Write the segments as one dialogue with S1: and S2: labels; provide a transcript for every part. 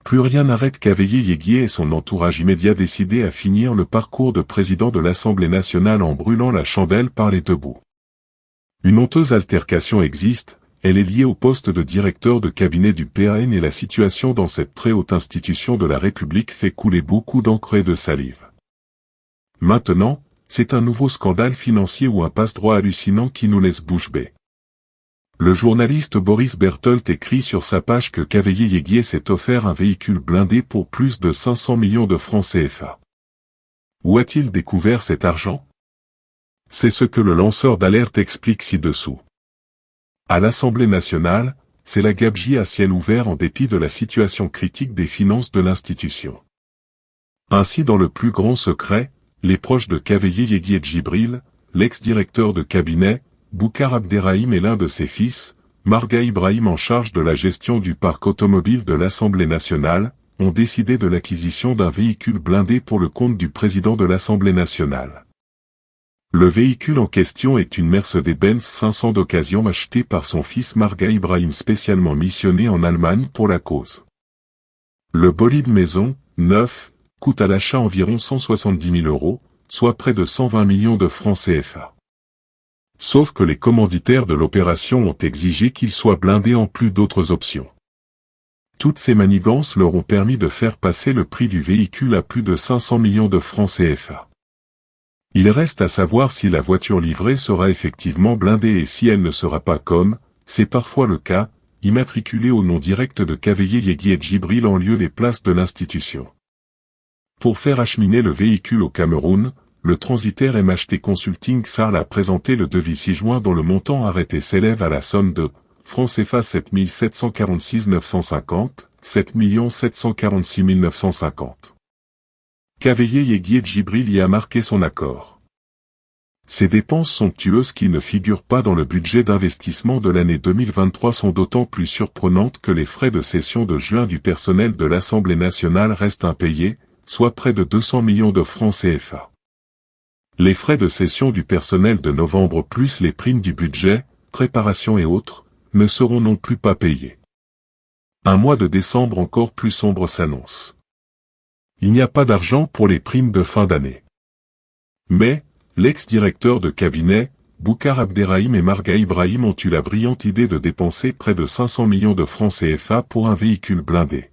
S1: Plus rien n'arrête Cavelier Yéguier et son entourage immédiat décidé à finir le parcours de président de l'Assemblée nationale en brûlant la chandelle par les deux bouts. Une honteuse altercation existe, elle est liée au poste de directeur de cabinet du PAN et la situation dans cette très haute institution de la République fait couler beaucoup d'encre et de salive. Maintenant, c'est un nouveau scandale financier ou un passe-droit hallucinant qui nous laisse bouche bée. Le journaliste Boris Berthold écrit sur sa page que Cavelier Yéguier s'est offert un véhicule blindé pour plus de 500 millions de francs CFA. Où a-t-il découvert cet argent? C'est ce que le lanceur d'alerte explique ci-dessous. À l'Assemblée nationale, c'est la gabegie à ciel ouvert en dépit de la situation critique des finances de l'institution. Ainsi dans le plus grand secret, les proches de Cavelier Yéguier Djibril, l'ex-directeur de cabinet, Boucar Abderrahim et l'un de ses fils, Marga Ibrahim en charge de la gestion du parc automobile de l'Assemblée nationale, ont décidé de l'acquisition d'un véhicule blindé pour le compte du président de l'Assemblée nationale. Le véhicule en question est une Mercedes-Benz 500 d'occasion achetée par son fils Marga Ibrahim spécialement missionné en Allemagne pour la cause. Le bolide maison, neuf, coûte à l'achat environ 170 000 €, soit près de 120 millions de francs CFA. Sauf que les commanditaires de l'opération ont exigé qu'il soit blindé en plus d'autres options. Toutes ces manigances leur ont permis de faire passer le prix du véhicule à plus de 500 millions de francs CFA. Il reste à savoir si la voiture livrée sera effectivement blindée et si elle ne sera pas comme, c'est parfois le cas, immatriculée au nom direct de Cavelier Yéguier Djibril en lieu des places de l'institution. Pour faire acheminer le véhicule au Cameroun, le transitaire MHT Consulting SARL a présenté le devis 6 juin dont le montant arrêté s'élève à la somme de francs CFA 7 746 950, 7 746 950. Cavelier Yéguier Djibril y a marqué son accord. Ces dépenses somptueuses qui ne figurent pas dans le budget d'investissement de l'année 2023 sont d'autant plus surprenantes que les frais de cession de juin du personnel de l'Assemblée nationale restent impayés, soit près de 200 millions de francs CFA. Les frais de cession du personnel de novembre plus les primes du budget, préparation et autres, ne seront non plus pas payés. Un mois de décembre encore plus sombre s'annonce. Il n'y a pas d'argent pour les primes de fin d'année. Mais, l'ex-directeur de cabinet, Boucar Abderrahim et Marga Ibrahim ont eu la brillante idée de dépenser près de 500 millions de francs CFA pour un véhicule blindé.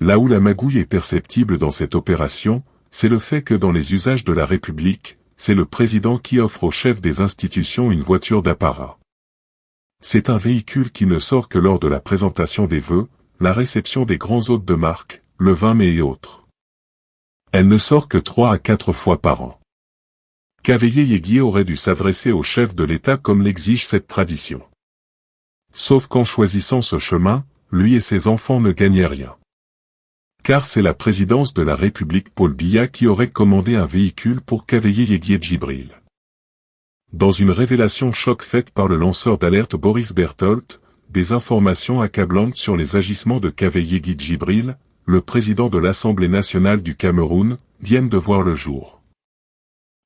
S1: Là où la magouille est perceptible dans cette opération, c'est le fait que dans les usages de la République, c'est le président qui offre au chef des institutions une voiture d'apparat. C'est un véhicule qui ne sort que lors de la présentation des vœux, la réception des grands hôtes de marque, le 20 mai et autres. Elle ne sort que 3 à 4 fois par an. Cavelier Yéguier aurait dû s'adresser au chef de l'État comme l'exige cette tradition. Sauf qu'en choisissant ce chemin, lui et ses enfants ne gagnaient rien. Car c'est la présidence de la République Paul Biya qui aurait commandé un véhicule pour Cavelier Yéguier Djibril. Dans une révélation choc faite par le lanceur d'alerte Boris Berthold, des informations accablantes sur les agissements de Cavelier Yéguier Djibril, le président de l'Assemblée nationale du Cameroun, viennent de voir le jour.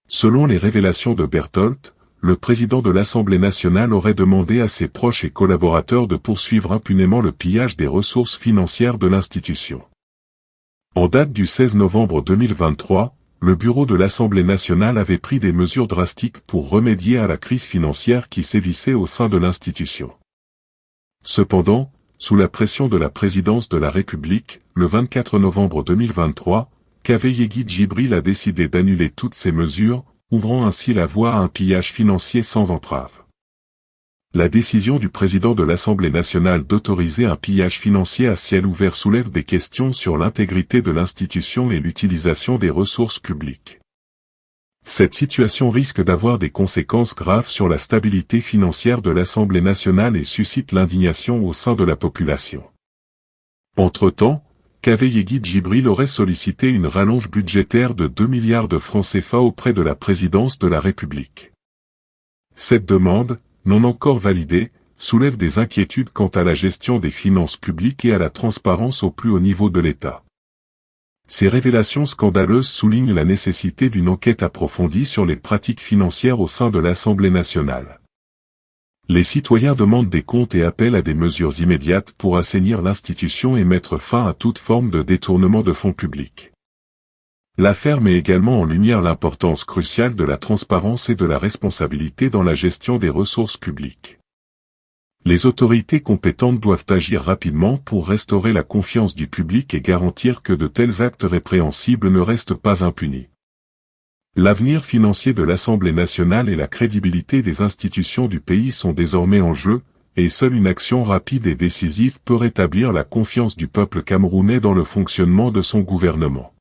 S1: Selon les révélations de Berthold, le président de l'Assemblée nationale aurait demandé à ses proches et collaborateurs de poursuivre impunément le pillage des ressources financières de l'institution. En date du 16 novembre 2023, le bureau de l'Assemblée nationale avait pris des mesures drastiques pour remédier à la crise financière qui sévissait au sein de l'institution. Cependant, sous la pression de la présidence de la République, le 24 novembre 2023, Cavelier Yéguier Djibril a décidé d'annuler toutes ces mesures, ouvrant ainsi la voie à un pillage financier sans entrave. La décision du président de l'Assemblée nationale d'autoriser un pillage financier à ciel ouvert soulève des questions sur l'intégrité de l'institution et l'utilisation des ressources publiques. Cette situation risque d'avoir des conséquences graves sur la stabilité financière de l'Assemblée nationale et suscite l'indignation au sein de la population. Entre-temps, Cavelier Yéguier Djibril aurait sollicité une rallonge budgétaire de 2 milliards de francs CFA auprès de la présidence de la République. Cette demande, non encore validée, soulève des inquiétudes quant à la gestion des finances publiques et à la transparence au plus haut niveau de l'État. Ces révélations scandaleuses soulignent la nécessité d'une enquête approfondie sur les pratiques financières au sein de l'Assemblée nationale. Les citoyens demandent des comptes et appellent à des mesures immédiates pour assainir l'institution et mettre fin à toute forme de détournement de fonds publics. L'affaire met également en lumière l'importance cruciale de la transparence et de la responsabilité dans la gestion des ressources publiques. Les autorités compétentes doivent agir rapidement pour restaurer la confiance du public et garantir que de tels actes répréhensibles ne restent pas impunis. L'avenir financier de l'Assemblée nationale et la crédibilité des institutions du pays sont désormais en jeu, et seule une action rapide et décisive peut rétablir la confiance du peuple camerounais dans le fonctionnement de son gouvernement.